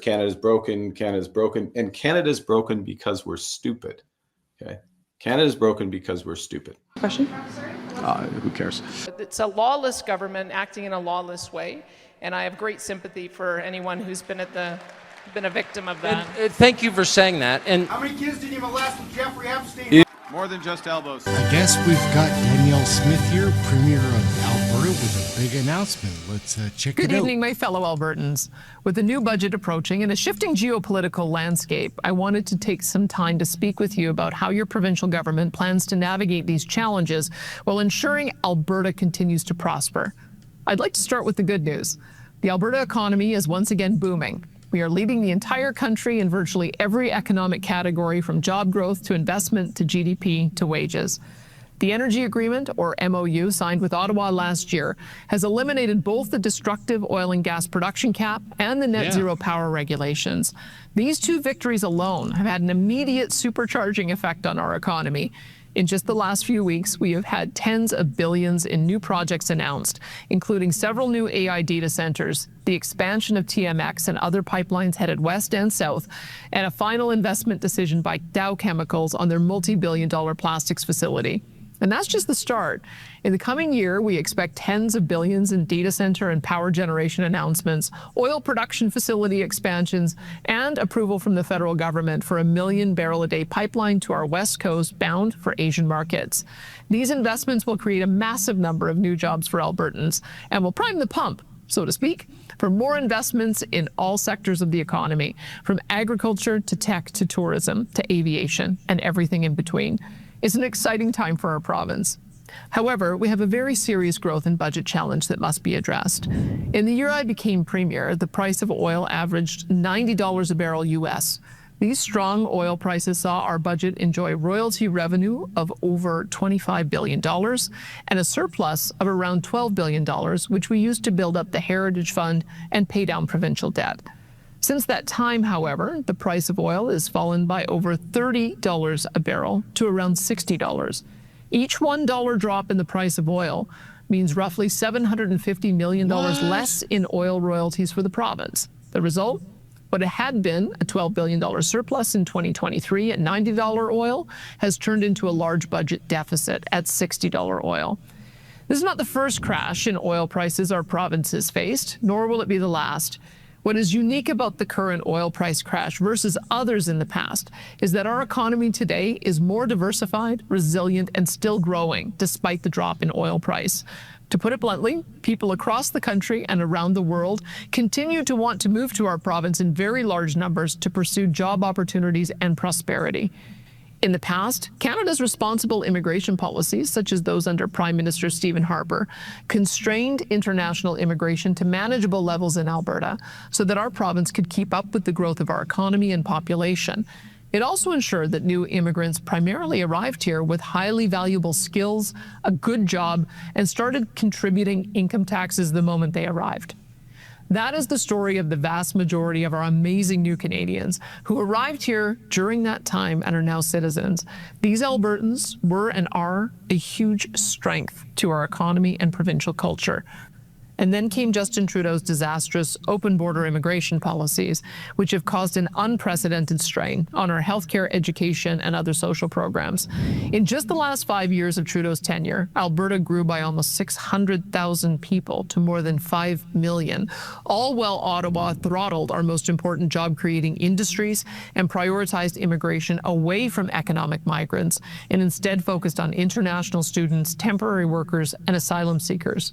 Canada's broken, and Canada's broken because we're stupid. Okay, Canada's broken because we're stupid. Question? Who cares? It's a lawless government acting in a lawless way, and I have great sympathy for anyone who's been a victim of that. Thank you for saying that. And how many kids did you molest with Jeffrey Epstein? More than just elbows. I guess we've got Danielle Smith here, Premier of Alberta, with a big announcement. Let's check it out. Good evening, my fellow Albertans. With the new budget approaching and a shifting geopolitical landscape, I wanted to take some time to speak with you about how your provincial government plans to navigate these challenges while ensuring Alberta continues to prosper. I'd like to start with the good news. The Alberta economy is once again booming. We are leading the entire country in virtually every economic category, from job growth to investment to GDP to wages. The Energy Agreement, or MOU, signed with Ottawa last year, has eliminated both the destructive oil and gas production cap and the net zero power regulations. These two victories alone have had an immediate supercharging effect on our economy. In just the last few weeks, we have had tens of billions in new projects announced, including several new AI data centers, the expansion of TMX and other pipelines headed west and south, and a final investment decision by Dow Chemicals on their multi-billion-dollar plastics facility. And that's just the start. In the coming year, we expect tens of billions in data center and power generation announcements, oil production facility expansions, and approval from the federal government for a 1 million barrel a day pipeline to our west coast bound for Asian markets. These investments will create a massive number of new jobs for Albertans and will prime the pump, so to speak, for more investments in all sectors of the economy, from agriculture to tech to tourism to aviation and everything in between. It's an exciting time for our province. However, we have a very serious growth and budget challenge that must be addressed. In the year I became Premier, the price of oil averaged $90 a barrel US. These strong oil prices saw our budget enjoy royalty revenue of over $25 billion and a surplus of around $12 billion, which we used to build up the Heritage Fund and pay down provincial debt. Since that time, however, the price of oil has fallen by over $30 a barrel to around $60. Each $1 drop in the price of oil means roughly $750 million less in oil royalties for the province. The result? What had been a $12 billion surplus in 2023 at $90 oil has turned into a large budget deficit at $60 oil. This is not the first crash in oil prices our province has faced, nor will it be the last. What is unique about the current oil price crash versus others in the past is that our economy today is more diversified, resilient, and still growing despite the drop in oil price. To put it bluntly, people across the country and around the world continue to want to move to our province in very large numbers to pursue job opportunities and prosperity. In the past, Canada's responsible immigration policies, such as those under Prime Minister Stephen Harper, constrained international immigration to manageable levels in Alberta so that our province could keep up with the growth of our economy and population. It also ensured that new immigrants primarily arrived here with highly valuable skills, a good job, and started contributing income taxes the moment they arrived. That is the story of the vast majority of our amazing new Canadians who arrived here during that time and are now citizens. These Albertans were and are a huge strength to our economy and provincial culture. And then came Justin Trudeau's disastrous open border immigration policies, which have caused an unprecedented strain on our healthcare, education, and other social programs. In just the last 5 years of Trudeau's tenure, Alberta grew by almost 600,000 people to more than 5 million, all while Ottawa throttled our most important job-creating industries and prioritized immigration away from economic migrants and instead focused on international students, temporary workers, and asylum seekers.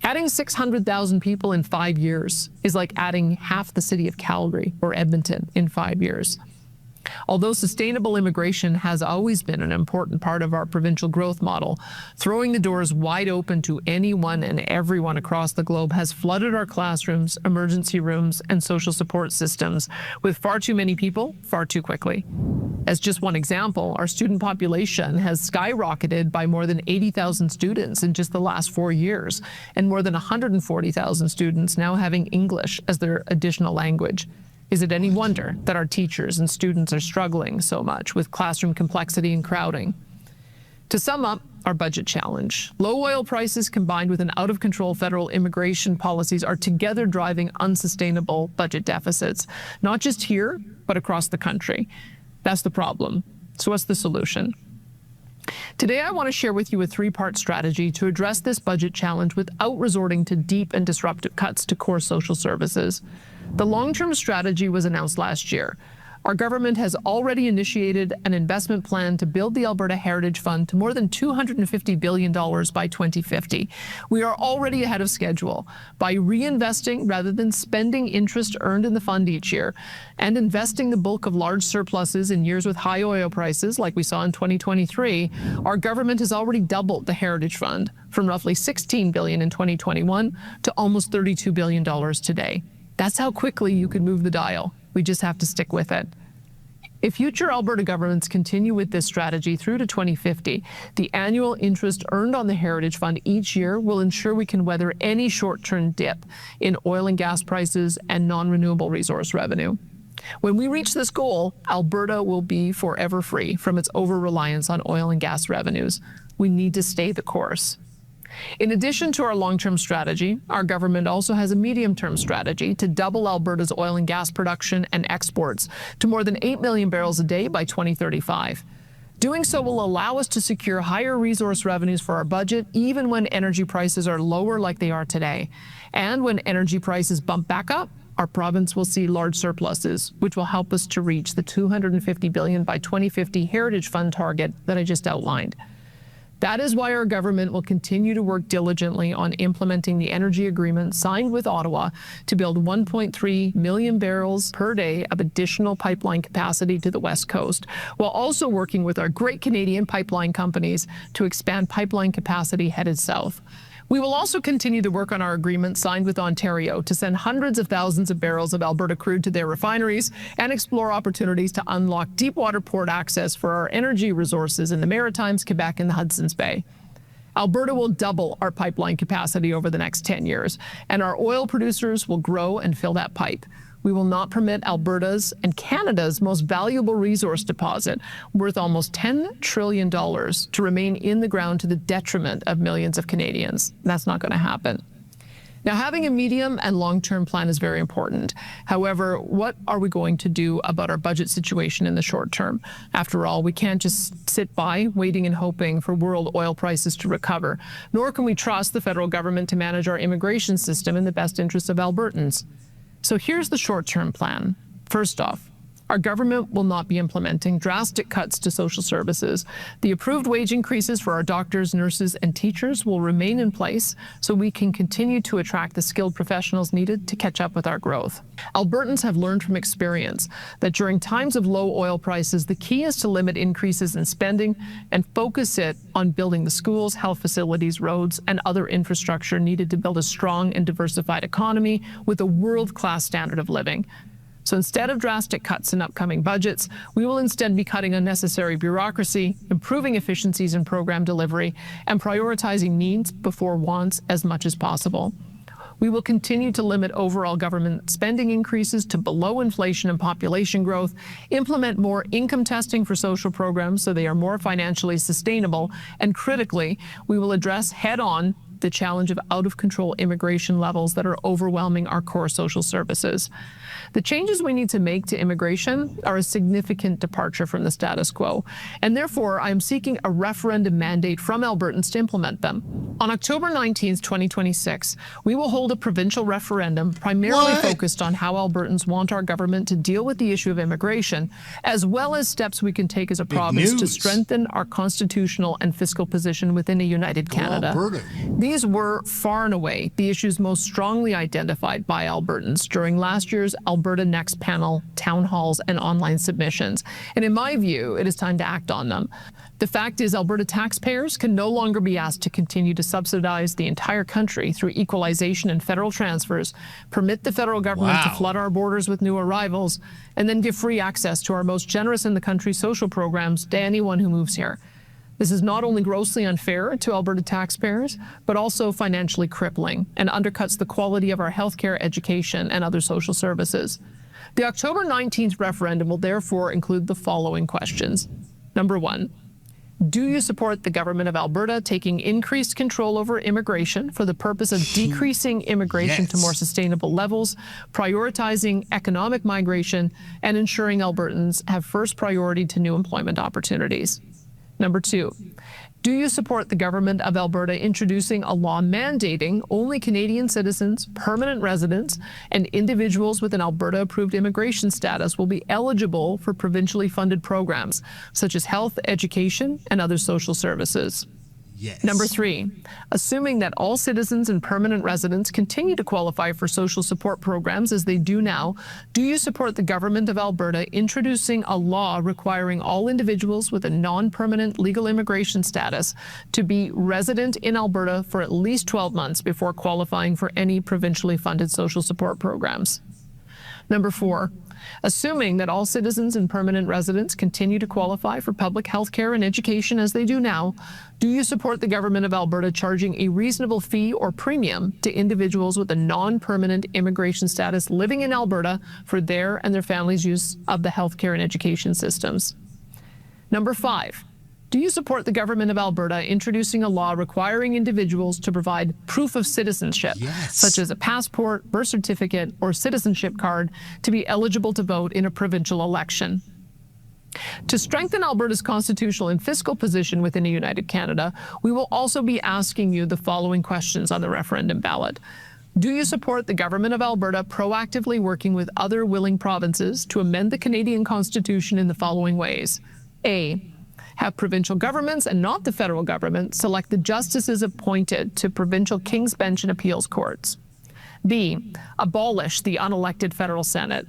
Adding 600,000 people in 5 years is like adding half the city of Calgary or Edmonton in 5 years. Although sustainable immigration has always been an important part of our provincial growth model, throwing the doors wide open to anyone and everyone across the globe has flooded our classrooms, emergency rooms, and social support systems with far too many people, far too quickly. As just one example, our student population has skyrocketed by more than 80,000 students in just the last 4 years, and more than 140,000 students now having English as their additional language. Is it any wonder that our teachers and students are struggling so much with classroom complexity and crowding? To sum up, our budget challenge. Low oil prices combined with an out-of-control federal immigration policies are together driving unsustainable budget deficits, not just here, but across the country. That's the problem. So what's the solution? Today, I want to share with you a three-part strategy to address this budget challenge without resorting to deep and disruptive cuts to core social services. The long-term strategy was announced last year. Our government has already initiated an investment plan to build the Alberta Heritage Fund to more than $250 billion by 2050. We are already ahead of schedule by reinvesting rather than spending interest earned in the fund each year and investing the bulk of large surpluses in years with high oil prices like we saw in 2023. Our government has already doubled the Heritage Fund from roughly $16 billion in 2021 to almost $32 billion today. That's how quickly you can move the dial. We just have to stick with it. If future Alberta governments continue with this strategy through to 2050, the annual interest earned on the Heritage Fund each year will ensure we can weather any short-term dip in oil and gas prices and non-renewable resource revenue. When we reach this goal, Alberta will be forever free from its over-reliance on oil and gas revenues. We need to stay the course. In addition to our long-term strategy, our government also has a medium-term strategy to double Alberta's oil and gas production and exports to more than 8 million barrels a day by 2035. Doing so will allow us to secure higher resource revenues for our budget, even when energy prices are lower like they are today. And when energy prices bump back up, our province will see large surpluses, which will help us to reach the $250 billion by 2050 Heritage Fund target that I just outlined. That is why our government will continue to work diligently on implementing the energy agreement signed with Ottawa to build 1.3 million barrels per day of additional pipeline capacity to the West Coast, while also working with our great Canadian pipeline companies to expand pipeline capacity headed south. We will also continue to work on our agreement signed with Ontario to send hundreds of thousands of barrels of Alberta crude to their refineries and explore opportunities to unlock deepwater port access for our energy resources in the Maritimes, Quebec, and the Hudson's Bay. Alberta will double our pipeline capacity over the next 10 years, and our oil producers will grow and fill that pipe. We will not permit Alberta's and Canada's most valuable resource deposit, worth almost $10 trillion, to remain in the ground to the detriment of millions of Canadians. That's not going to happen. Now, having a medium and long-term plan is very important. However, what are we going to do about our budget situation in the short term? After all, we can't just sit by waiting and hoping for world oil prices to recover, nor can we trust the federal government to manage our immigration system in the best interests of Albertans. So here's the short-term plan. First off, our government will not be implementing drastic cuts to social services. The approved wage increases for our doctors, nurses, and teachers will remain in place so we can continue to attract the skilled professionals needed to catch up with our growth. Albertans have learned from experience that during times of low oil prices, the key is to limit increases in spending and focus it on building the schools, health facilities, roads, and other infrastructure needed to build a strong and diversified economy with a world-class standard of living. So instead of drastic cuts in upcoming budgets, we will instead be cutting unnecessary bureaucracy, improving efficiencies in program delivery, and prioritizing needs before wants as much as possible. We will continue to limit overall government spending increases to below inflation and population growth, implement more income testing for social programs so they are more financially sustainable, and critically, we will address head-on the challenge of out-of-control immigration levels that are overwhelming our core social services. The changes we need to make to immigration are a significant departure from the status quo, and therefore I am seeking a referendum mandate from Albertans to implement them. On October 19th, 2026, we will hold a provincial referendum primarily focused on how Albertans want our government to deal with the issue of immigration, as well as steps we can take as a province to strengthen our constitutional and fiscal position within a united Canada. These were far and away the issues most strongly identified by Albertans during last year's Alberta Next panel, town halls, and online submissions. And in my view, it is time to act on them. The fact is, Alberta taxpayers can no longer be asked to continue to subsidize the entire country through equalization and federal transfers, permit the federal government to flood our borders with new arrivals, and then give free access to our most generous in the country social programs to anyone who moves here. This is not only grossly unfair to Alberta taxpayers, but also financially crippling and undercuts the quality of our healthcare, education, and other social services. The October 19th referendum will therefore include the following questions. Number one, Do you support the government of Alberta taking increased control over immigration for the purpose of decreasing immigration to more sustainable levels, prioritizing economic migration, and ensuring Albertans have first priority to new employment opportunities? Number 2, do you support the government of Alberta introducing a law mandating only Canadian citizens, permanent residents, and individuals with an Alberta-approved immigration status will be eligible for provincially funded programs, such as health, education, and other social services? Yes. Number 3, assuming that all citizens and permanent residents continue to qualify for social support programs as they do now, do you support the government of Alberta introducing a law requiring all individuals with a non-permanent legal immigration status to be resident in Alberta for at least 12 months before qualifying for any provincially funded social support programs? Number 4, assuming that all citizens and permanent residents continue to qualify for public health care and education as they do now, do you support the government of Alberta charging a reasonable fee or premium to individuals with a non-permanent immigration status living in Alberta for their and their families' use of the health care and education systems? Number 5, do you support the government of Alberta introducing a law requiring individuals to provide proof of citizenship, such as a passport, birth certificate, or citizenship card, to be eligible to vote in a provincial election? To strengthen Alberta's constitutional and fiscal position within a united Canada, we will also be asking you the following questions on the referendum ballot. Do you support the government of Alberta proactively working with other willing provinces to amend the Canadian Constitution in the following ways? A, have provincial governments and not the federal government select the justices appointed to provincial King's Bench and appeals courts. B, abolish the unelected federal Senate.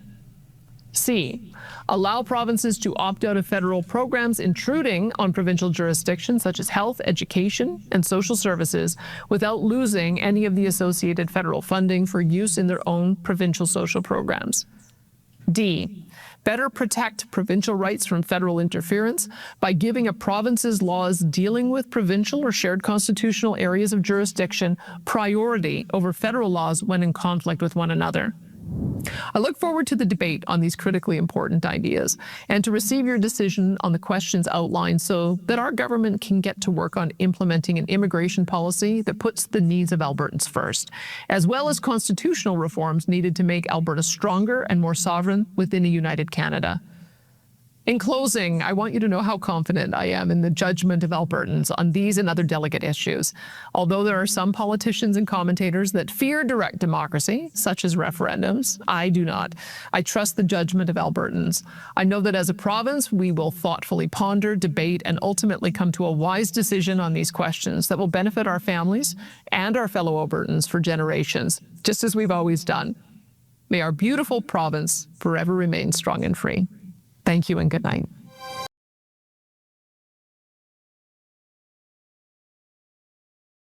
C, allow provinces to opt out of federal programs intruding on provincial jurisdictions such as health, education, and social services without losing any of the associated federal funding for use in their own provincial social programs. D, better protect provincial rights from federal interference by giving a province's laws dealing with provincial or shared constitutional areas of jurisdiction priority over federal laws when in conflict with one another. I look forward to the debate on these critically important ideas and to receive your decision on the questions outlined so that our government can get to work on implementing an immigration policy that puts the needs of Albertans first, as well as constitutional reforms needed to make Alberta stronger and more sovereign within a united Canada. In closing, I want you to know how confident I am in the judgment of Albertans on these and other delicate issues. Although there are some politicians and commentators that fear direct democracy, such as referendums, I do not. I trust the judgment of Albertans. I know that as a province, we will thoughtfully ponder, debate, and ultimately come to a wise decision on these questions that will benefit our families and our fellow Albertans for generations, just as we've always done. May our beautiful province forever remain strong and free. Thank you and good night.